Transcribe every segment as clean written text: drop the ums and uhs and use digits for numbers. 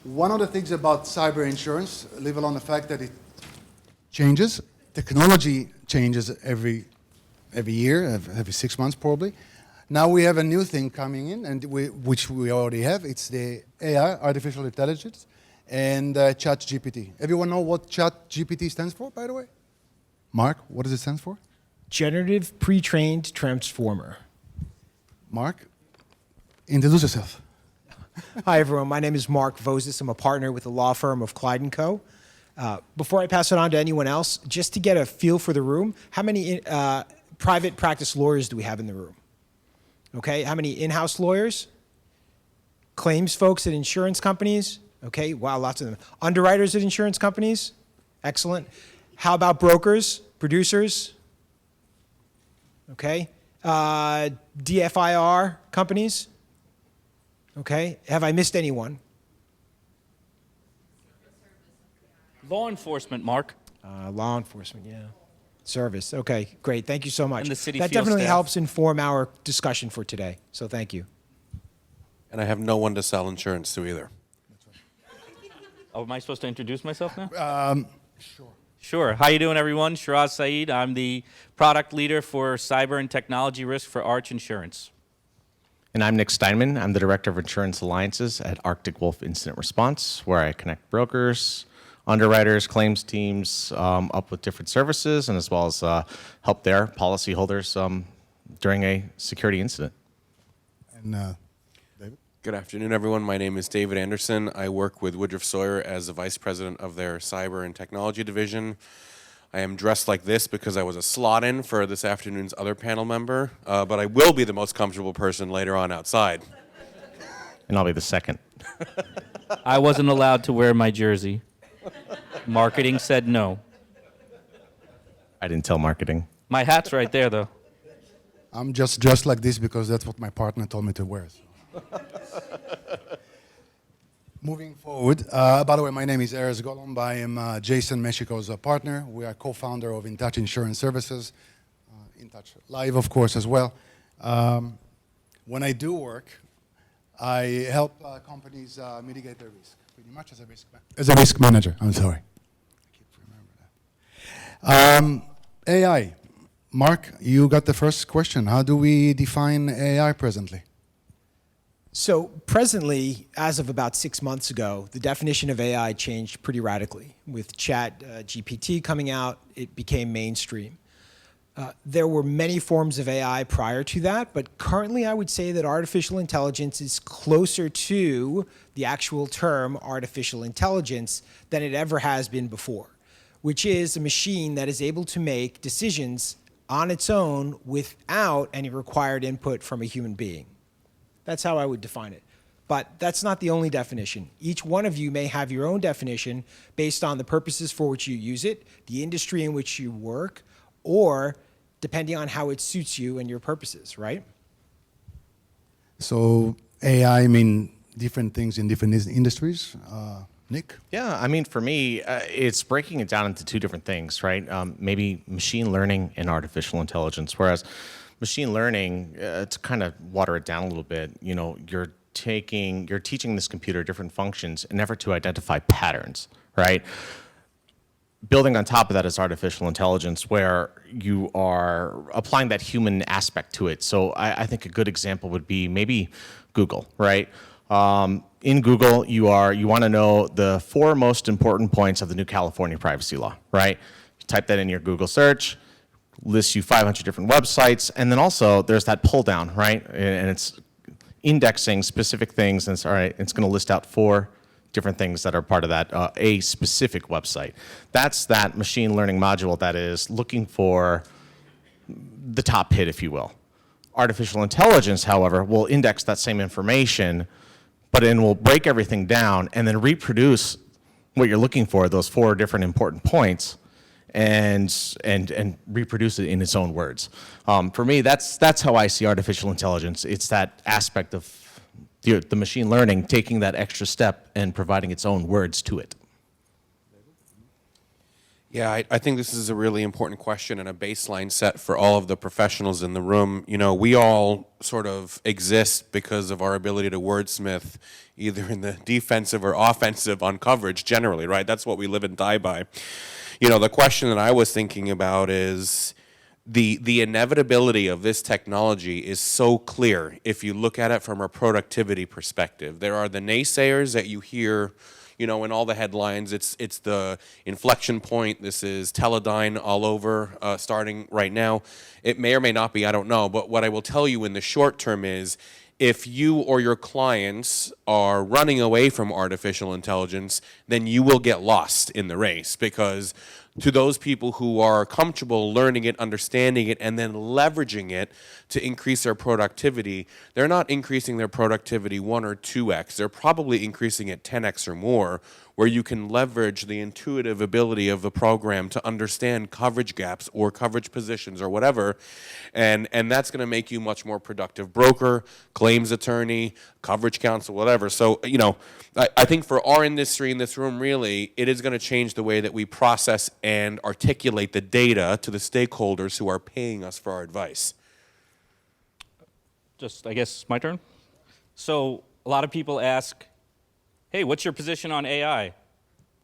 One of the things about cyber insurance, leave alone the fact that it changes, technology changes every year, every 6 months probably. Now we have a new thing coming in, and which we already have. It's the AI, artificial intelligence, and ChatGPT. Everyone know what ChatGPT stands for, by the way? Mark, what does it stand for? Generative Pre-trained Transformer. Mark, introduce yourself. Hi, everyone. My name is Mark Vozis. I'm a partner with the law firm of Clyde & Co. Before I pass it on to anyone else, just to get a feel for the room, how many private practice lawyers do we have in the room? Okay, how many in-house lawyers? Claims folks at insurance companies? Okay, wow, lots of them. Underwriters at insurance companies? Excellent. How about brokers, producers? Okay. DFIR companies? Okay. Have I missed anyone? Law enforcement, Mark. Law enforcement, yeah. Service. Okay, great. Thank you so much. And the city that field definitely staff. helps inform our discussion for today. So thank you. And I have no one to sell insurance to either. Oh, am I supposed to introduce myself now? Sure. Sure. How you doing, everyone? Shiraz Saeed. I'm the product leader for cyber and technology risk for Arch Insurance. And I'm Nick Steinman. I'm the Director of Insurance Alliances at Arctic Wolf Incident Response, where I connect brokers, underwriters, claims teams up with different services, and as well as help their policyholders during a security incident. And David? Good afternoon, everyone. My name is David Anderson. I work with Woodruff Sawyer as the Vice President of their Cyber and Technology Division. I am dressed like this because I was a slot-in for this afternoon's other panel member, but I will be the most comfortable person later on outside. And I'll be the second. I wasn't allowed to wear my jersey. Marketing said no. I didn't tell marketing. My hat's right there, though. I'm just dressed like this because that's what my partner told me to wear. So. Moving forward, by the way, my name is Erez Golomb. I am Jason Mexico's partner. We are co-founder of InTouch Insurance Services, InTouch Live, of course, as well. When I do work, I help companies mitigate their risk, pretty much as a risk manager. I'm sorry. I keep remembering that. AI. Mark, you got the first question. How do we define AI presently? So presently, as of about 6 months ago, the definition of AI changed pretty radically. With ChatGPT coming out, it became mainstream. There were many forms of AI prior to that, but currently I would say that artificial intelligence is closer to the actual term artificial intelligence than it ever has been before, which is a machine that is able to make decisions on its own without any required input from a human being. That's how I would define it. But that's not the only definition. Each one of you may have your own definition based on the purposes for which you use it, the industry in which you work, or depending on how it suits you and your purposes, right? So AI mean different things in different industries. Nick? Yeah, I mean, for me, it's breaking it down into two different things, right? Maybe machine learning and artificial intelligence, whereas machine learning, to kind of water it down a little bit, you know, you're teaching this computer different functions in an effort to identify patterns, right? Building on top of that is artificial intelligence, where you are applying that human aspect to it. So I think a good example would be maybe Google, right? In Google, you want to know the 4 most important points of the new California privacy law, right? You type that in your Google search, lists you 500 different websites, and then also there's that pull down, right? And it's indexing specific things, and it's all right, it's going to list out 4 different things that are part of that a specific website. That's that machine learning module that is looking for the top hit, if you will. Artificial intelligence, however, will index that same information, but then will break everything down and then reproduce what you're looking for, those 4 different important points, and reproduce it in its own words. For me, that's how I see artificial intelligence. It's that aspect of the machine learning taking that extra step and providing its own words to it. Yeah, I think this is a really important question and a baseline set for all of the professionals in the room. You know, we all sort of exist because of our ability to wordsmith either in the defensive or offensive on coverage generally, right? That's what we live and die by. You know, the question that I was thinking about is the inevitability of this technology is so clear if you look at it from a productivity perspective. There are the naysayers that you hear, you know, in all the headlines. It's the inflection point. This is Teledyne all over, starting right now. It may or may not be, I don't know. But what I will tell you in the short term is, if you or your clients are running away from artificial intelligence, then you will get lost in the race, because to those people who are comfortable learning it, understanding it, and then leveraging it to increase their productivity, they're not increasing their productivity 1 or 2x. They're probably increasing it 10x or more, where you can leverage the intuitive ability of the program to understand coverage gaps or coverage positions or whatever, and that's going to make you much more productive broker, claims attorney, coverage counsel, whatever. So, you know, I think for our industry in this room, really, it is going to change the way that we process and articulate the data to the stakeholders who are paying us for our advice. Just, I guess, my turn. So a lot of people ask, hey, what's your position on AI?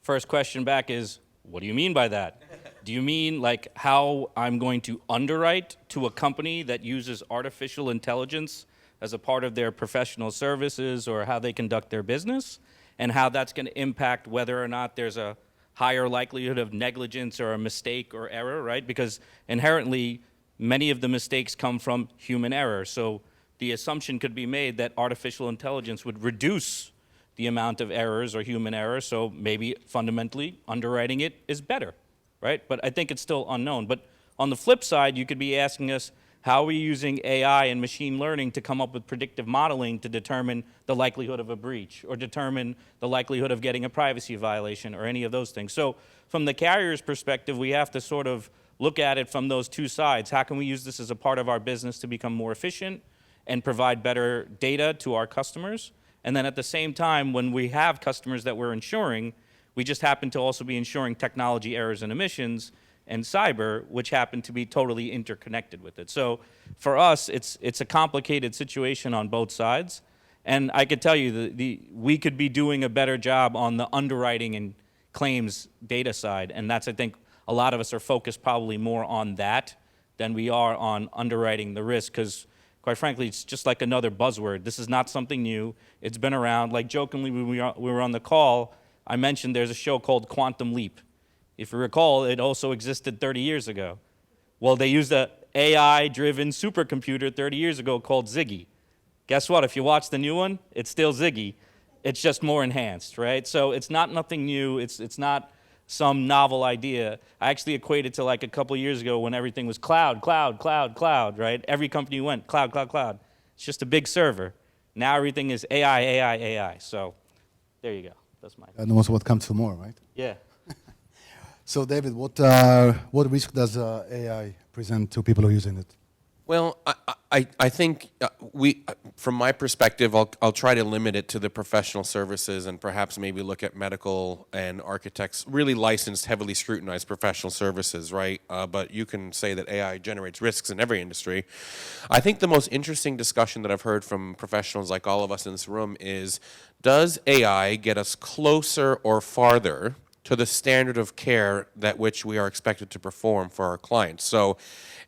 First question back is, what do you mean by that? Do you mean like how I'm going to underwrite to a company that uses artificial intelligence as a part of their professional services or how they conduct their business, and how that's going to impact whether or not there's a higher likelihood of negligence or a mistake or error, right? Because inherently, many of the mistakes come from human error. So the assumption could be made that artificial intelligence would reduce the amount of errors or human error, so maybe fundamentally underwriting it is better, right? But I think it's still unknown. But on the flip side, you could be asking us, how are we using AI and machine learning to come up with predictive modeling to determine the likelihood of a breach or determine the likelihood of getting a privacy violation or any of those things? So from the carrier's perspective, we have to sort of look at it from those two sides. How can we use this as a part of our business to become more efficient and provide better data to our customers? And then at the same time, when we have customers that we're insuring, we just happen to also be insuring technology errors and omissions and cyber, which happen to be totally interconnected with it. So for us, it's a complicated situation on both sides. And I could tell you we could be doing a better job on the underwriting and claims data side. And that's, I think, a lot of us are focused probably more on that than we are on underwriting the risk, because quite frankly, it's just like another buzzword. This is not something new. It's been around. Like jokingly, when we were on the call, I mentioned there's a show called Quantum Leap. If you recall, it also existed 30 years ago. Well, they used an AI-driven supercomputer 30 years ago called Ziggy. Guess what? If you watch the new one, it's still Ziggy. It's just more enhanced, right? So it's not nothing new. It's not some novel idea. I actually equated to like a couple years ago when everything was cloud, right? Every company went cloud, cloud, cloud. It's just a big server. Now everything is AI, AI, AI. So there you go. That's my. And also what comes tomorrow, right? Yeah. So, David, what risk does AI present to people who are using it? Well, I think from my perspective, I'll try to limit it to the professional services and perhaps maybe look at medical and architects, really licensed, heavily scrutinized professional services, right? But you can say that AI generates risks in every industry. I think the most interesting discussion that I've heard from professionals like all of us in this room is, does AI get us closer or farther to the standard of care that which we are expected to perform for our clients? So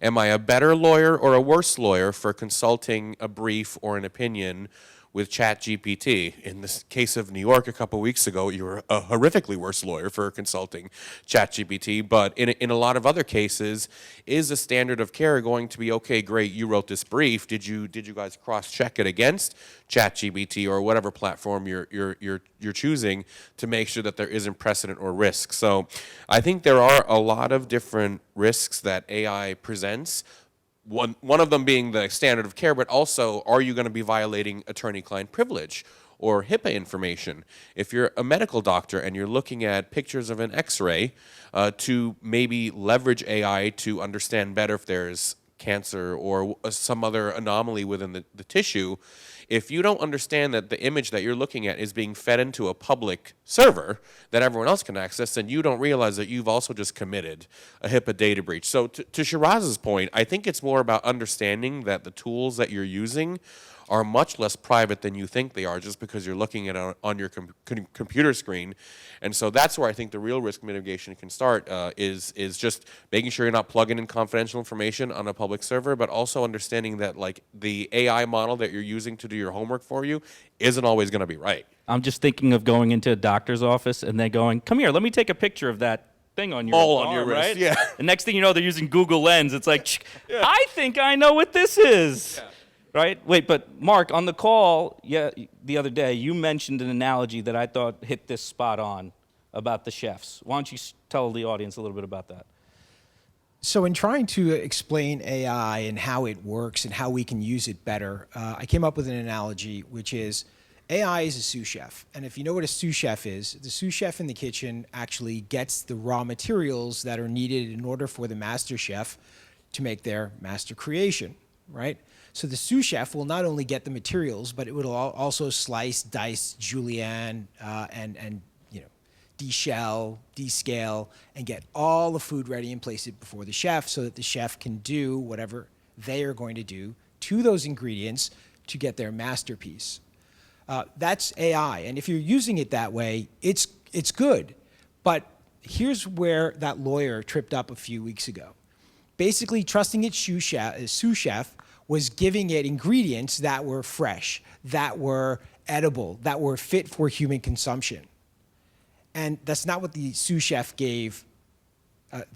am I a better lawyer or a worse lawyer for consulting a brief or an opinion with ChatGPT? In the case of New York a couple weeks ago, you were a horrifically worse lawyer for consulting ChatGPT. But in a lot of other cases, is the standard of care going to be, okay, great, you wrote this brief. Did you guys cross-check it against ChatGPT or whatever platform you're choosing to make sure that there isn't precedent or risk? So I think there are a lot of different risks that AI presents. One of them being the standard of care, but also, are you going to be violating attorney-client privilege or HIPAA information? If you're a medical doctor and you're looking at pictures of an X-ray to maybe leverage AI to understand better if there's cancer or some other anomaly within the tissue, if you don't understand that the image that you're looking at is being fed into a public server that everyone else can access, then you don't realize that you've also just committed a HIPAA data breach. So to Shiraz's point, I think it's more about understanding that the tools that you're using are much less private than you think they are just because you're looking at it on your computer screen. And so that's where I think the real risk mitigation can start, is just making sure you're not plugging in confidential information on a public server, but also understanding that like the AI model that you're using to do your homework for you isn't always going to be right. I'm just thinking of going into a doctor's office and then going, come here, let me take a picture of that thing on your Mole arm, on your wrist, right? yeah. The next thing you know, they're using Google Lens. It's like, I think I know what this is. Yeah. Right? Wait, but Mark, on the call the other day, you mentioned an analogy that I thought hit this spot on about the chefs. Why don't you tell the audience a little bit about that? So in trying to explain AI and how it works and how we can use it better, I came up with an analogy, which is AI is a sous chef. And if you know what a sous chef is, the sous chef in the kitchen actually gets the raw materials that are needed in order for the master chef to make their master creation, right? So the sous chef will not only get the materials, but it will also slice, dice, julienne, and deshell, descale, and get all the food ready and place it before the chef so that the chef can do whatever they are going to do to those ingredients to get their masterpiece. That's AI, and if you're using it that way, it's good. But here's where that lawyer tripped up a few weeks ago. Basically, trusting its sous chef was giving it ingredients that were fresh, that were edible, that were fit for human consumption. And that's not what the sous chef gave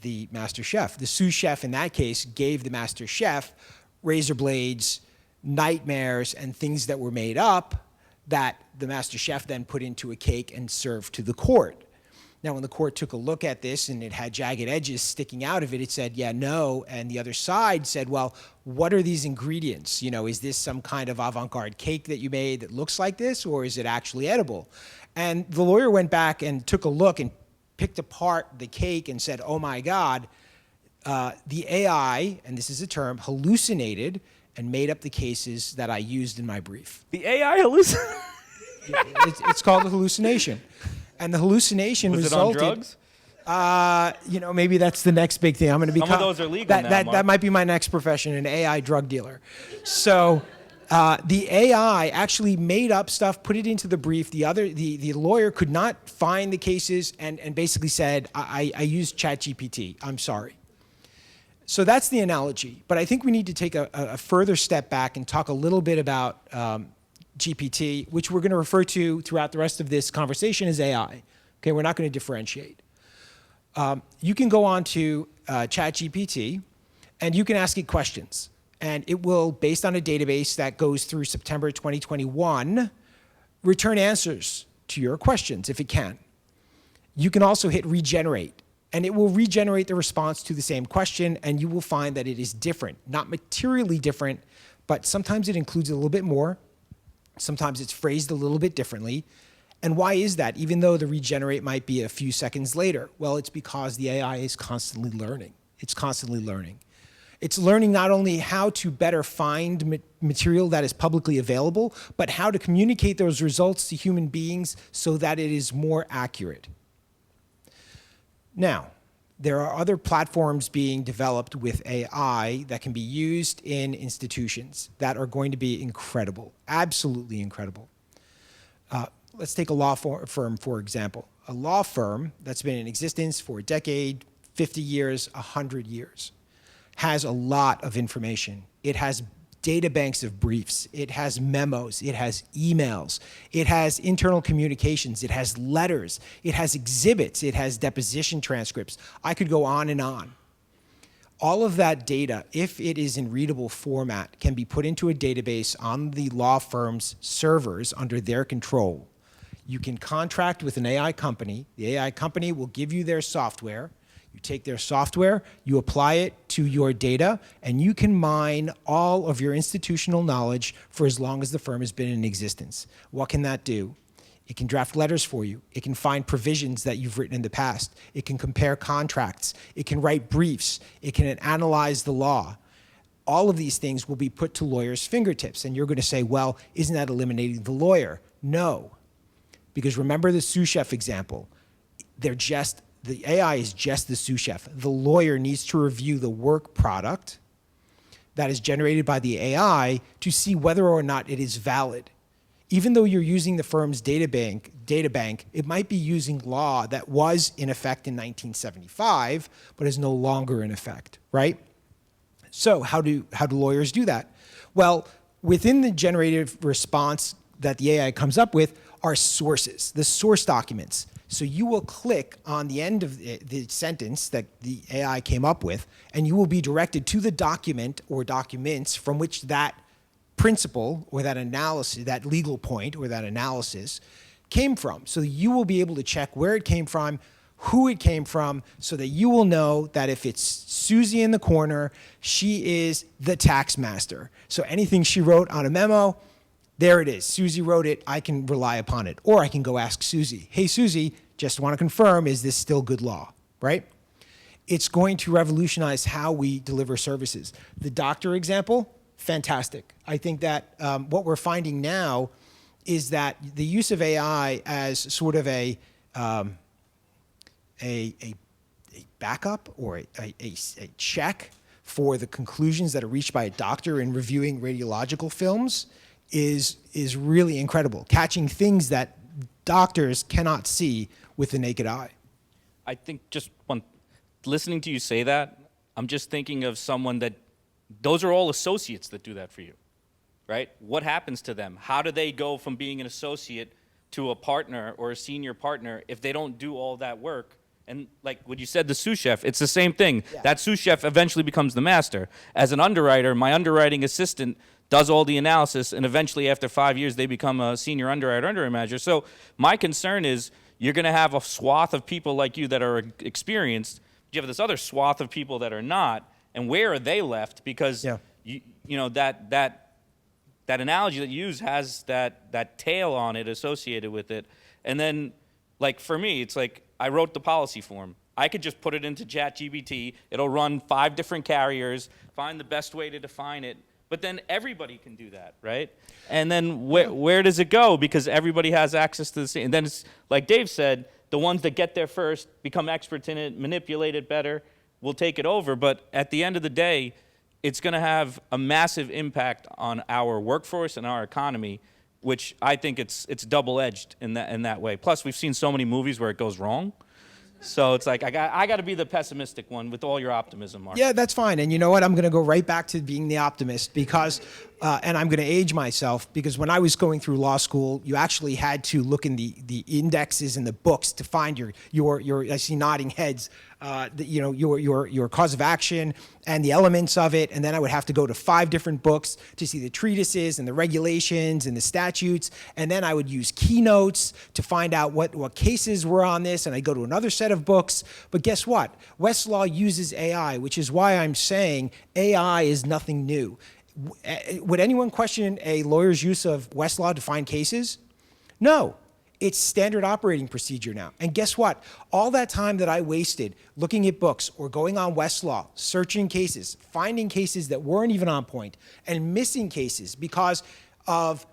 the master chef. The sous chef in that case gave the master chef razor blades, nightmares, and things that were made up that the master chef then put into a cake and served to the court. Now, when the court took a look at this and it had jagged edges sticking out of it, it said, yeah, no. And the other side said, well, what are these ingredients? Is this some kind of avant-garde cake that you made that looks like this, or is it actually edible? And the lawyer went back and took a look and picked apart the cake and said, oh my God, the AI, and this is a term, hallucinated and made up the cases that I used in my brief. The AI hallucinated? It's called a hallucination. And the hallucination resulted. Was it on drugs? Maybe that's the next big thing. I'm going to become. Some of those are legal now, Mark. That might be my next profession, an AI drug dealer. So, the AI actually made up stuff, put it into the brief. The lawyer could not find the cases, and basically said, I used ChatGPT. I'm sorry. So that's the analogy. But I think we need to take a further step back and talk a little bit about GPT, which we're going to refer to throughout the rest of this conversation as AI. Okay, we're not going to differentiate. You can go on to ChatGPT, and you can ask it questions. And it will, based on a database that goes through September 2021, return answers to your questions if it can. You can also hit regenerate, and it will regenerate the response to the same question, and you will find that it is different. Not materially different, but sometimes it includes a little bit more. Sometimes it's phrased a little bit differently. And why is that, even though the regenerate might be a few seconds later? Well, it's because the AI is constantly learning. It's constantly learning. It's learning not only how to better find material that is publicly available, but how to communicate those results to human beings so that it is more accurate. Now, there are other platforms being developed with AI that can be used in institutions that are going to be incredible, absolutely incredible. Let's take a law firm, for example. A law firm that's been in existence for a decade, 50 years, 100 years, has a lot of information. It has data banks of briefs. It has memos. It has emails. It has internal communications. It has letters. It has exhibits. It has deposition transcripts. I could go on and on. All of that data, if it is in readable format, can be put into a database on the law firm's servers under their control. You can contract with an AI company. The AI company will give you their software. You take their software, you apply it to your data, and you can mine all of your institutional knowledge for as long as the firm has been in existence. What can that do? It can draft letters for you. It can find provisions that you've written in the past. It can compare contracts. It can write briefs. It can analyze the law. all of these things will be put to lawyers' fingertips. And you're going to say, well, isn't that eliminating the lawyer? No. Because remember the sous chef example. The AI is just the sous chef. The lawyer needs to review the work product that is generated by the AI to see whether or not it is valid. Even though you're using the firm's data bank, it might be using law that was in effect in 1975, but is no longer in effect, right? So how do lawyers do that? Well, within the generative response that the AI comes up with are sources, the source documents. So you will click on the end of the sentence that the AI came up with, and you will be directed to the document or documents from which that principle or that analysis, that legal point or that analysis came from. So you will be able to check where it came from, who it came from, so that you will know that if it's Susie in the corner, she is the tax master. So anything she wrote on a memo, there it is. Susie wrote it. I can rely upon it. Or I can go ask Susie, hey, Susie, just want to confirm, is this still good law, right? It's going to revolutionize how we deliver services. The doctor example, fantastic. I think that what we're finding now is that the use of AI as sort of a backup or a check for the conclusions that are reached by a doctor in reviewing radiological films is really incredible, catching things that doctors cannot see with the naked eye. I think listening to you say that, I'm just thinking of someone that, those are all associates that do that for you, right? What happens to them? How do they go from being an associate to a partner or a senior partner if they don't do all that work? And like what you said, the sous chef, it's the same thing. Yeah. That sous chef eventually becomes the master. As an underwriter, my underwriting assistant does all the analysis, and eventually after 5 years, they become a senior underwriter manager. So my concern is you're going to have a swath of people like you that are experienced. You have this other swath of people that are not, and where are they left? Because you know that analogy that you use has that tail on it associated with it. And then, like for me, it's like I wrote the policy form. I could just put it into ChatGPT. It'll run 5 different carriers, find the best way to define it. But then everybody can do that, right? And then where does it go? Because everybody has access to the same. And then it's like Dave said, the ones that get there first, become experts in it, manipulate it better, will take it over. But at the end of the day, it's going to have a massive impact on our workforce and our economy, which I think it's double-edged in that way. Plus, we've seen so many movies where it goes wrong. So it's like I got to be the pessimistic one with all your optimism, Mark. Yeah, that's fine. And you know what? I'm going to go right back to being the optimist because, and I'm going to age myself because when I was going through law school, you actually had to look in the indexes and the books to find your I see nodding heads, your cause of action and the elements of it. And then I would have to go to 5 different books to see the treatises and the regulations and the statutes. And then I would use keynotes to find out what cases were on this. And I'd go to another set of books. But guess what? Westlaw uses AI, which is why I'm saying AI is nothing new. Would anyone question a lawyer's use of Westlaw to find cases? No. It's standard operating procedure now. And guess what? All that time that I wasted looking at books or going on Westlaw, searching cases, finding cases that weren't even on point, and missing cases because of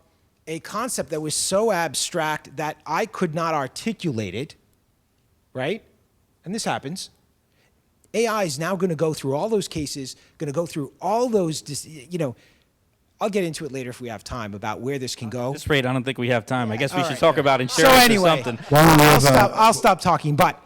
a concept that was so abstract that I could not articulate it, right? And this happens. AI is now going to go through all those cases, going to go through all those, I'll get into it later if we have time about where this can go. At this rate, I don't think we have time. I guess we All should right. talk about insurance So anyway, or something. I'll stop talking, but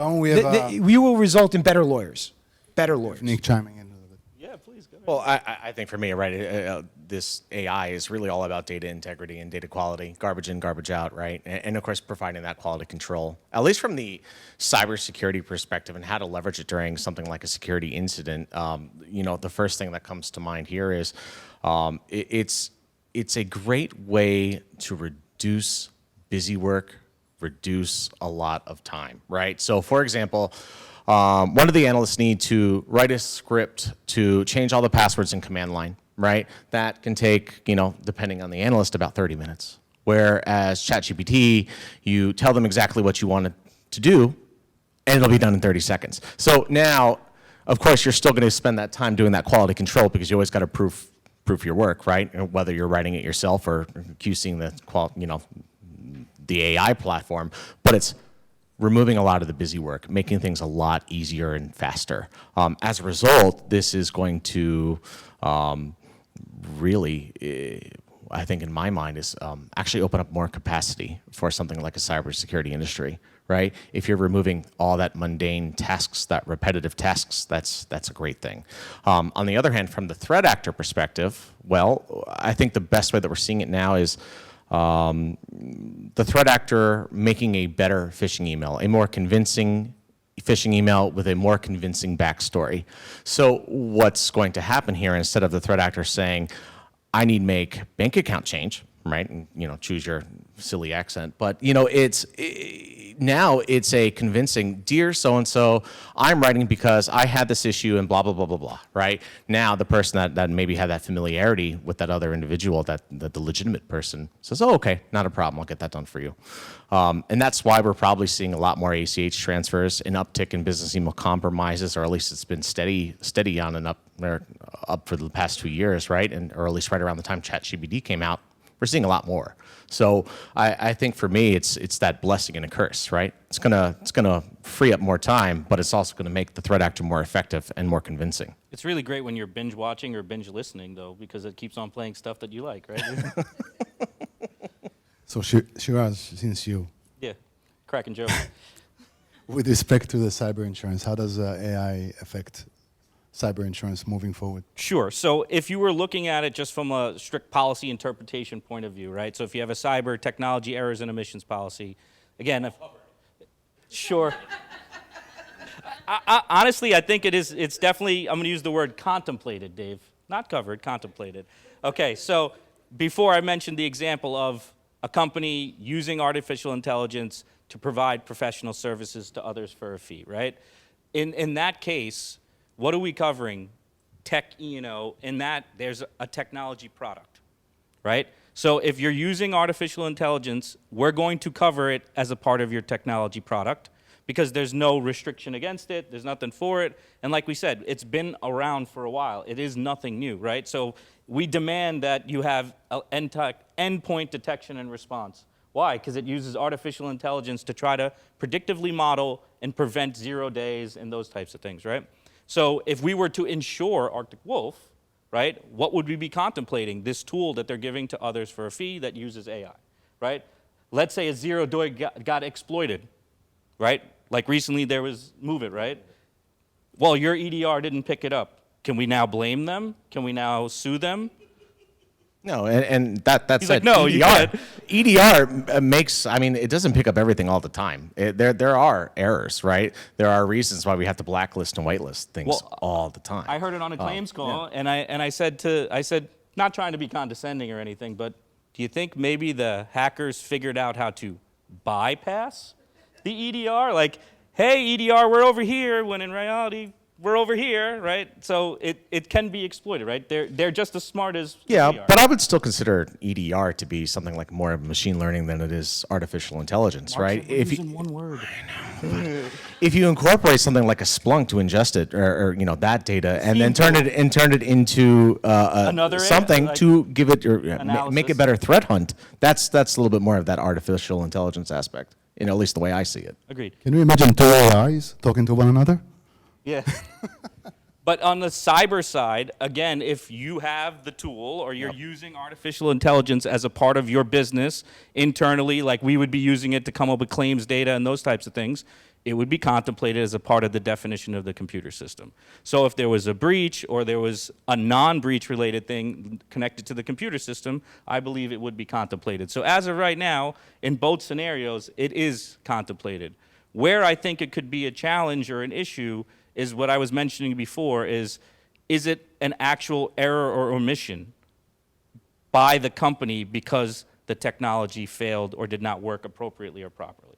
we will result in better lawyers. Better lawyers. Nick chiming in a little bit. Yeah, please go ahead. Well, I think for me, right, this AI is really all about data integrity and data quality, garbage in, garbage out, right? And of course, providing that quality control, at least from the cybersecurity perspective and how to leverage it during something like a security incident. The first thing that comes to mind here is it's a great way to reduce busy work, reduce a lot of time, right? So for example, one of the analysts need to write a script to change all the passwords in command line, right? That can take, depending on the analyst, about 30 minutes. Whereas ChatGPT, you tell them exactly what you want it to do, and it'll be done in 30 seconds. So now, Of course, you're still going to spend that time doing that quality control because you always got to proof your work, right? Whether you're writing it yourself or QCing the AI platform, but it's removing a lot of the busy work, making things a lot easier and faster. As a result, this is going to really, I think in my mind, is actually open up more capacity for something like a cybersecurity industry, right? If you're removing all that mundane tasks, that repetitive tasks, that's a great thing. On the other hand, from the threat actor perspective, well, I think the best way that we're seeing it now is the threat actor making a better phishing email, a more convincing phishing email with a more convincing backstory. So what's going to happen here, instead of the threat actor saying, I need make bank account change, right? And, choose your silly accent, but now it's a convincing, dear so-and-so, I'm writing because I had this issue and blah, blah, blah, blah, blah, right? Now the person that maybe had that familiarity with that other individual, the legitimate person, says, oh, okay, not a problem, I'll get that done for you. And that's why we're probably seeing a lot more ACH transfers, an uptick in business email compromises, or at least it's been steady on and up for the past 2 years, right? Or at least right around the time ChatGPT came out, we're seeing a lot more. So I think for me, it's that blessing and a curse, right? It's gonna free up more time, but it's also gonna make the threat actor more effective and more convincing. It's really great when you're binge watching or binge listening, though, because it keeps on playing stuff that you like, right? So Shiraz, since you, Yeah, cracking joke. with respect to the cyber insurance, how does AI affect cyber insurance moving forward? Sure. So if you were looking at it just from a strict policy interpretation point of view, right? So if you have a cyber technology errors and omissions policy, again, sure. Honestly, I think it's definitely, I'm going to use the word contemplated, Dave. Not covered, contemplated. Okay, so before I mentioned the example of a company using artificial intelligence to provide professional services to others for a fee, right? In that case, what are we covering? Tech E&O, in that there's a technology product, right? So if you're using artificial intelligence, we're going to cover it as a part of your technology product because there's no restriction against it, there's nothing for it, and like we said, it's been around for a while. It is nothing new, right? So we demand that you have endpoint detection and response. Why? Because it uses artificial intelligence to try to predictively model and prevent 0 days and those types of things, right? So if we were to insure Arctic Wolf, right, what would we be contemplating? This tool that they're giving to others for a fee that uses AI, right? Let's say a 0 day got exploited, right? Like recently there was Move It, right? Well, your EDR didn't pick it up. Can we now blame them? Can we now sue them? No, and that's He's like, no, you can't. EDR makes, it doesn't pick up everything all the time. There are errors, right? There are reasons why we have to blacklist and whitelist things all the time. I heard it on a claims call, and I said, not trying to be condescending or anything, but do you think maybe the hackers figured out how to bypass the EDR? Like, hey, EDR, we're over here, when in reality, we're over here, right? So it can be exploited, right? They're just as smart as yeah, we are. but I would still consider EDR to be something like more of machine learning than it is artificial intelligence, right? Using one word. If you incorporate something like a Splunk to ingest it, or that data, and then turn it into Another something like to give it or make a analysis. better threat hunt, that's a little bit more of that artificial intelligence aspect. At least the way I see it. Agreed. Can you imagine two AIs talking to one another? Yeah. But on the cyber side, again, if you have the tool or you're using artificial intelligence as a part of your business internally, like we would be using it to come up with claims data and those types of things, it would be contemplated as a part of the definition of the computer system. So if there was a breach or there was a non-breach related thing connected to the computer system, I believe it would be contemplated. So as of right now, in both scenarios, it is contemplated. Where I think it could be a challenge or an issue is what I was mentioning before, is it an actual error or omission by the company because the technology failed or did not work appropriately or properly,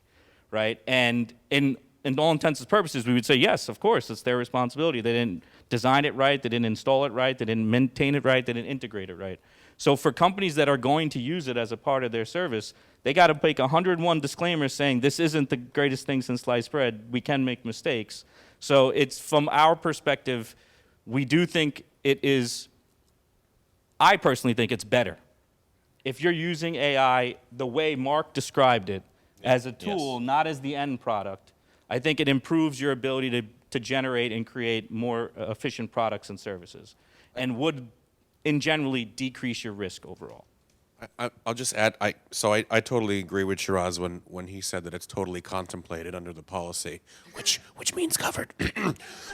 right? And in all intents and purposes, we would say, yes, of course, it's their responsibility. They didn't design it right, they didn't install it right, they didn't maintain it right, they didn't integrate it right. So for companies that are going to use it as a part of their service, they got to make 101 disclaimers saying this isn't the greatest thing since sliced bread, we can make mistakes. So it's from our perspective, we do think it is, I personally think it's better. If you're using AI the way Mark described it, as a tool, not as the end product, I think it improves your ability to generate and create more efficient products and services, and would, in generally, decrease your risk overall. I'll just add, I totally agree with Shiraz when he said that it's totally contemplated under the policy, which means covered.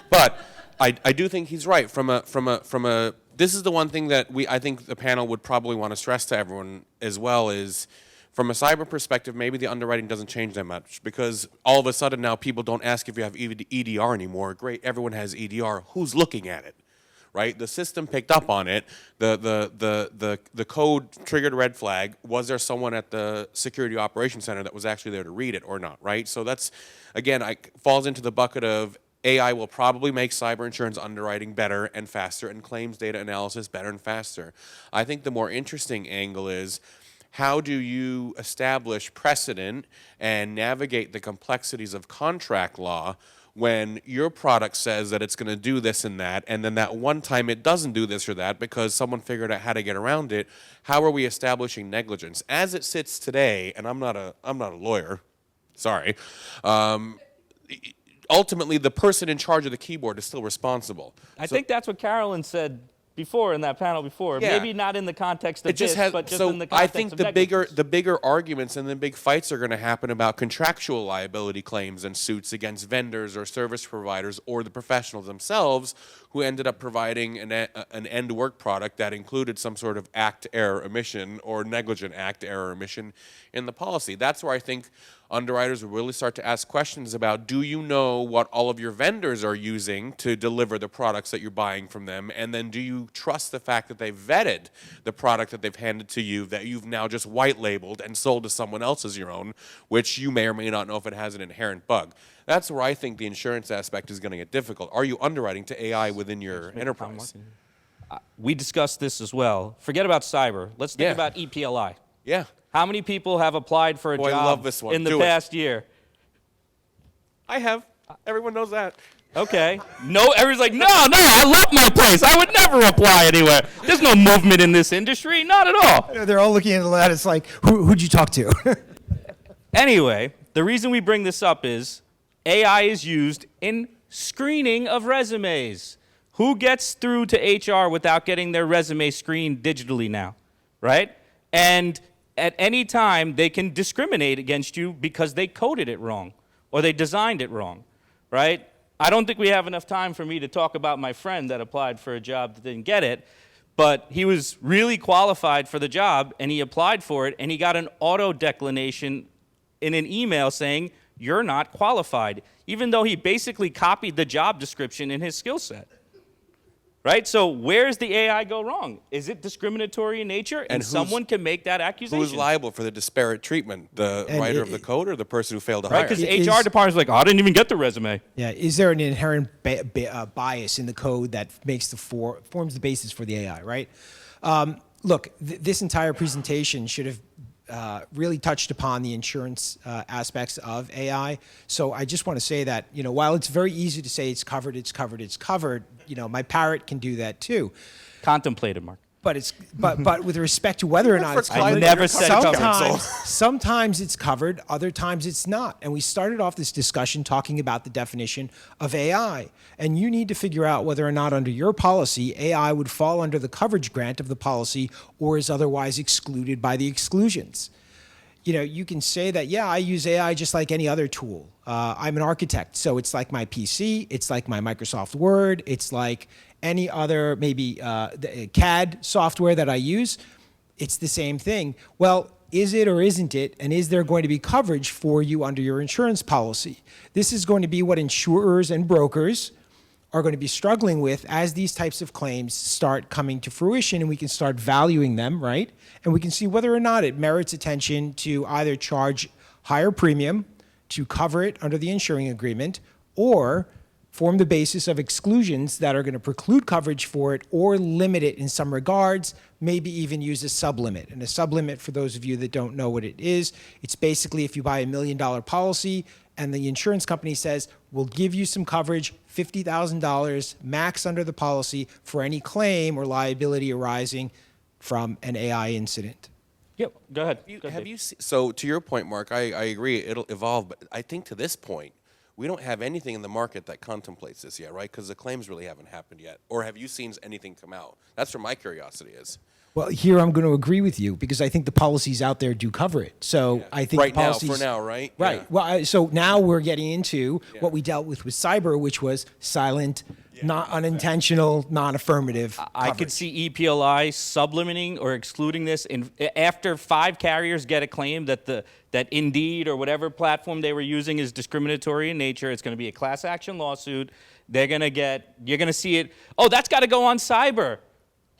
But I do think he's right. This is the one thing that I think the panel would probably want to stress to everyone as well is, from a cyber perspective, maybe the underwriting doesn't change that much, because all of a sudden now people don't ask if you have EDR anymore. Great, everyone has EDR. Who's looking at it? Right? The system picked up on it. The code triggered a red flag. Was there someone at the security operations center that was actually there to read it or not? Right? So that's, again, falls into the bucket of AI will probably make cyber insurance underwriting better and faster, and claims data analysis better and faster. I think the more interesting angle is, how do you establish precedent and navigate the complexities of contract law when your product says that it's going to do this and that, and then that one time it doesn't do this or that because someone figured out how to get around it? How are we establishing negligence? As it sits today, and I'm not a lawyer, sorry, ultimately the person in charge of the keyboard is still responsible. I think that's what Carolyn said before in that panel before. Yeah. Maybe not in the context of It just this, has, but just so in the context I think of the negligence. bigger arguments and the big fights are going to happen about contractual liability claims and suits against vendors or service providers or the professionals themselves who ended up providing an end work product that included some sort of act, error, omission, or negligent act, error, omission in the policy. That's where I think underwriters will really start to ask questions about, do you know what all of your vendors are using to deliver the products that you're buying from them? And then do you trust the fact that they've vetted the product that they've handed to you, that you've now just white labeled and sold to someone else as your own, which you may or may not know if it has an inherent bug? That's where I think the insurance aspect is going to get difficult. Are you underwriting to AI within your enterprise? We discussed this as well. Forget about cyber. Let's think about EPLI. Yeah. How many people have applied for a Boy, I job love this one. in the Do it. past year? I have. Everyone knows that. Okay. No, everyone's like, no, I love my place. I would never apply anywhere. There's no movement in this industry, not at all. They're all looking at that. It's like, who'd you talk to? Anyway, the reason we bring this up is AI is used in screening of resumes. Who gets through to HR without getting their resume screened digitally now, right? And at any time, they can discriminate against you because they coded it wrong or they designed it wrong, right? I don't think we have enough time for me to talk about my friend that applied for a job that didn't get it, but he was really qualified for the job, and he applied for it, and he got an auto-declination in an email saying, you're not qualified, even though he basically copied the job description in his skill set. Right? So where's the AI go wrong? Is it discriminatory in nature? And someone can make that accusation. Who's liable for the disparate treatment? The writer of the code or the person who failed to hire? Right, because It HR is- department's like, oh, I didn't even get the resume. Yeah, is there an inherent bias in the code that makes forms the basis for the AI, right? Look, this entire presentation should have really touched upon the insurance aspects of AI. So I just want to say that, while it's very easy to say it's covered, my parrot can do that too. Contemplated, Mark. But with respect to whether or not it's I covered, never said covered. sometimes it's covered, other times it's not. And we started off this discussion talking about the definition of AI. And you need to figure out whether or not under your policy, AI would fall under the coverage grant of the policy or is otherwise excluded by the exclusions. You can say that, yeah, I use AI just like any other tool. I'm an architect, so it's like my PC, it's like my Microsoft Word, it's like any other maybe CAD software that I use. It's the same thing. Well, is it or isn't it? And is there going to be coverage for you under your insurance policy? This is going to be what insurers and brokers are going to be struggling with as these types of claims start coming to fruition, and we can start valuing them, right? And we can see whether or not it merits attention to either charge higher premium to cover it under the insuring agreement, or form the basis of exclusions that are going to preclude coverage for it or limit it in some regards, maybe even use a sublimit. And a sublimit, for those of you that don't know what it is, it's basically if you buy $1 million policy and the insurance company says, we'll give you some coverage, $50,000 max under the policy for any claim or liability arising from an AI incident. Yep, go ahead. Have you so to your point, Mark, I agree, it'll evolve, but I think to this point, we don't have anything in the market that contemplates this yet, right? Because the claims really haven't happened yet. Or have you seen anything come out? That's where my curiosity is. Well, here I'm going to agree with you because I think the policies out there do cover it. So I think Right the policies, now, for now, right? Right. Yeah. Well, so now we're getting into what we dealt with cyber, which was silent, not unintentional, non-affirmative. I could coverage. see EPLI sublimiting or excluding this after 5 carriers get a claim that Indeed or whatever platform they were using is discriminatory in nature. It's going to be a class action lawsuit. You're going to see it. Oh, that's got to go on cyber.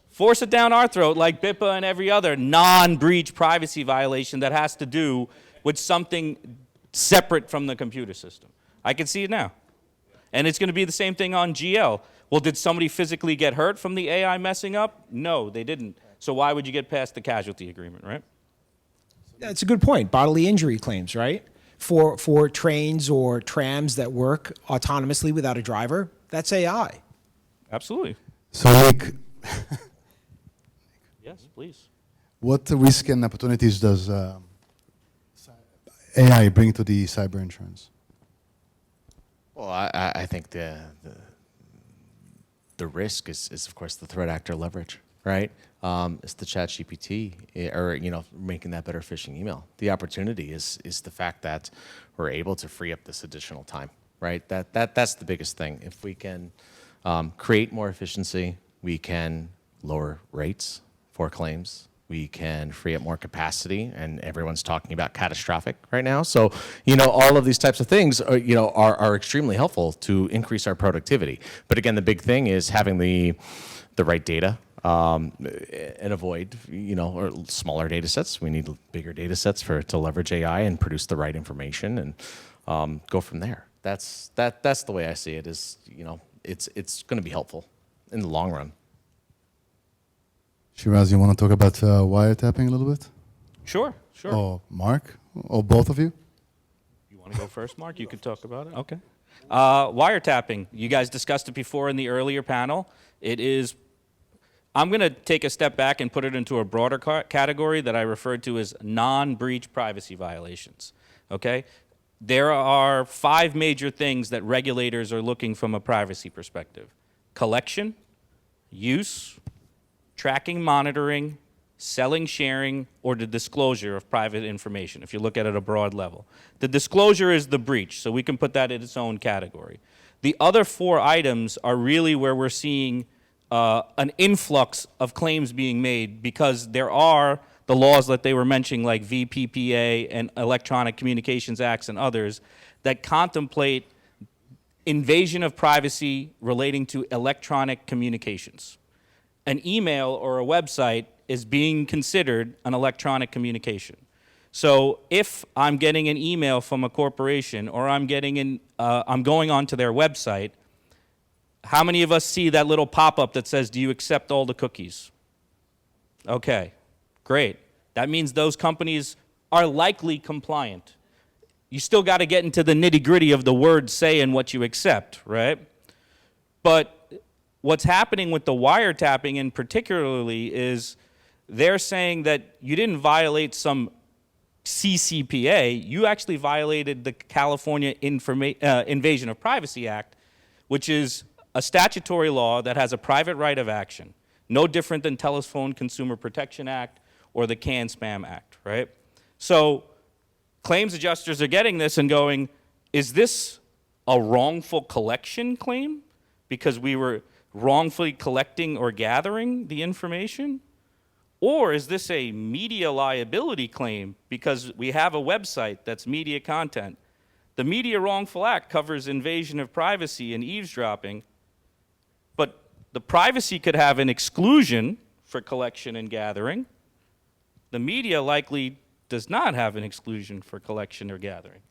Force it down our throat like BIPA and every other non-breach privacy violation that has to do with something separate from the computer system. I can see it now. And it's going to be the same thing on GL. Well, did somebody physically get hurt from the AI messing up? No, they didn't. So why would you get past the casualty agreement, right? That's a good point. Bodily injury claims, right? For trains or trams that work autonomously without a driver, that's AI. Absolutely. So, Nick, Yes, please. what risk and opportunities does AI bring to the cyber insurance? Well, I think the risk is of course the threat actor leverage, right? It's the chat GPT or making that better phishing email. The opportunity is the fact that we're able to free up this additional time, right? That's the biggest thing. If we can create more efficiency, we can lower rates for claims. We can free up more capacity, and everyone's talking about catastrophic right now. So, all of these types of things are extremely helpful to increase our productivity. But again, the big thing is having the right data and avoid, or smaller data sets. We need bigger data sets to leverage AI and produce the right information and go from there. That's the way I see it. Is it's going to be helpful in the long run. Shiraz, you want to talk about wiretapping a little bit? Sure. Or Mark? Or both of you? You want to go first, Mark? You could talk about it. Okay. Wiretapping. You guys discussed it before in the earlier panel. I'm going to take a step back and put it into a broader category that I referred to as non-breach privacy violations. Okay? There are 5 major things that regulators are looking from a privacy perspective: collection, use, tracking, monitoring, selling, sharing, or the disclosure of private information, if you look at it at a broad level. The disclosure is the breach, so we can put that in its own category. The other 4 items are really where we're seeing an influx of claims being made because there are the laws that they were mentioning, like VPPA and Electronic Communications Acts and others, that contemplate invasion of privacy relating to electronic communications. An email or a website is being considered an electronic communication. So if I'm getting an email from a corporation or I'm going onto their website, how many of us see that little pop-up that says, do you accept all the cookies? Okay, great. That means those companies are likely compliant. You still got to get into the nitty-gritty of the words say and what you accept, right? But what's happening with the wiretapping in particularly is they're saying that you didn't violate some CCPA, you actually violated the California Invasion of Privacy Act, which is a statutory law that has a private right of action, no different than Telephone Consumer Protection Act or the CAN-SPAM Act, right? So claims adjusters are getting this and going, is this a wrongful collection claim because we were wrongfully collecting or gathering the information? Or is this a media liability claim because we have a website that's media content? The Media Wrongful Act covers invasion of privacy and eavesdropping, but the privacy could have an exclusion for collection and gathering. The media likely does not have an exclusion for collection or gathering.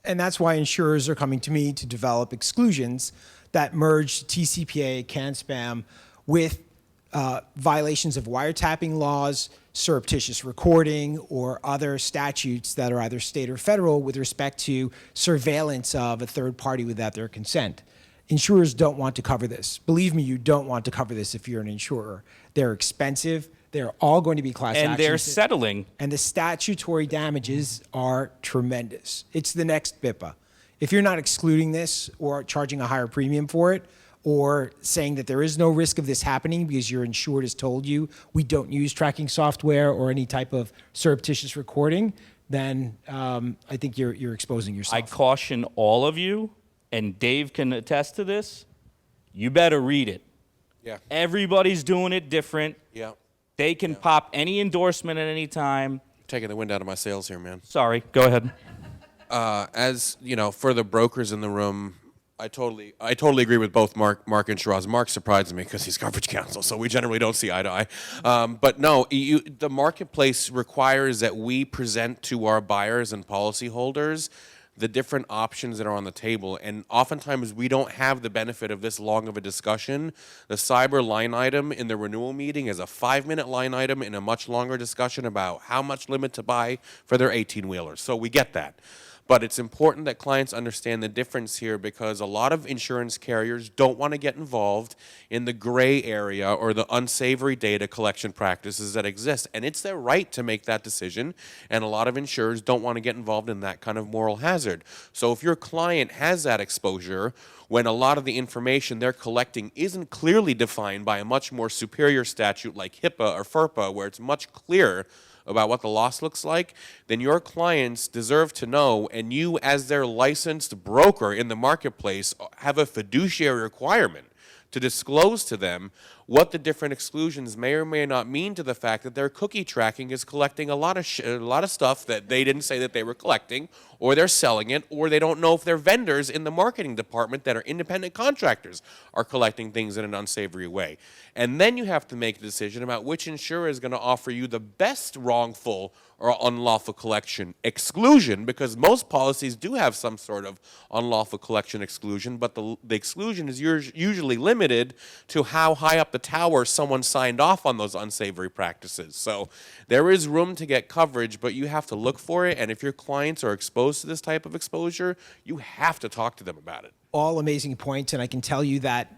And that's why insurers are coming to me to develop exclusions that merge TCPA, CAN spam, with violations of wiretapping laws, surreptitious recording, or other statutes that are either state or federal with respect to surveillance of a third party without their consent. Insurers don't want to cover this. Believe me, you don't want to cover this if you're an insurer. They're expensive. They're all going to be class actions. And they're settling. And the statutory damages are tremendous. It's the next BIPA. If you're not excluding this or charging a higher premium for it, or saying that there is no risk of this happening because your insured has told you we don't use tracking software or any type of surreptitious recording, then I think you're exposing yourself. I caution all of you, and Dave can attest to this, you better read it. Yeah. Everybody's doing it different. Yeah. They can pop any endorsement at any time. Taking the wind out of my sails here, man. Sorry, go ahead. As you know, for the brokers in the room, I totally agree with both Mark and Shiraz. Mark surprised me because he's coverage counsel, so we generally don't see eye to eye. But no, the marketplace requires that we present to our buyers and policyholders the different options that are on the table, and oftentimes we don't have the benefit of this long of a discussion. The cyber line item in the renewal meeting is a 5-minute line item in a much longer discussion about how much limit to buy for their 18-wheelers. So we get that. But it's important that clients understand the difference here, because a lot of insurance carriers don't want to get involved in the gray area or the unsavory data collection practices that exist. And it's their right to make that decision. And a lot of insurers don't want to get involved in that kind of moral hazard. So if your client has that exposure, when a lot of the information they're collecting isn't clearly defined by a much more superior statute like HIPAA or FERPA, where it's much clearer about what the loss looks like, then your clients deserve to know, and you as their licensed broker in the marketplace have a fiduciary requirement to disclose to them what the different exclusions may or may not mean to the fact that their cookie tracking is collecting a lot of stuff that they didn't say that they were collecting, or they're selling it, or they don't know if their vendors in the marketing department that are independent contractors are collecting things in an unsavory way. And then you have to make a decision about which insurer is going to offer you the best wrongful or unlawful collection exclusion, because most policies do have some sort of unlawful collection exclusion, but the exclusion is usually limited to how high up the tower someone signed off on those unsavory practices. So there is room to get coverage, but you have to look for it, and if your clients are exposed to this type of exposure, you have to talk to them about it. All amazing points, and I can tell you that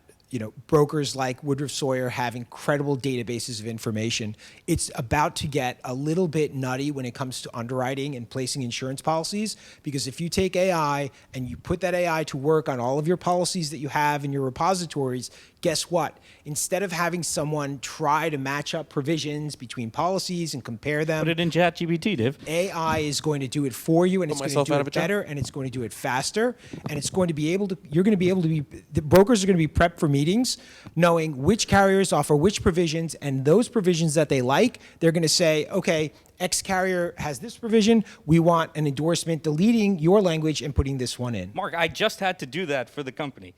brokers like Woodruff Sawyer have incredible databases of information. It's about to get a little bit nutty when it comes to underwriting and placing insurance policies, because if you take AI and you put that AI to work on all of your policies that you have in your repositories, guess what? Instead of having someone try to match up provisions between policies and compare them, Put it in ChatGPT, Dave. AI is going to do it for you, and it's going to do it better, and it's going to do it faster, and it's going to be able to, the brokers are going to be prepped for meetings, knowing which carriers offer which provisions, and those provisions that they like, they're going to say, okay, X carrier has this provision, we want an endorsement deleting your language and putting this one in. Mark, I just had to do that for the company.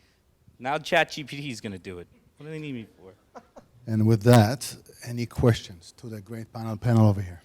Now ChatGPT is going to do it. What do they need me for? And with that, any questions to the great panel over here?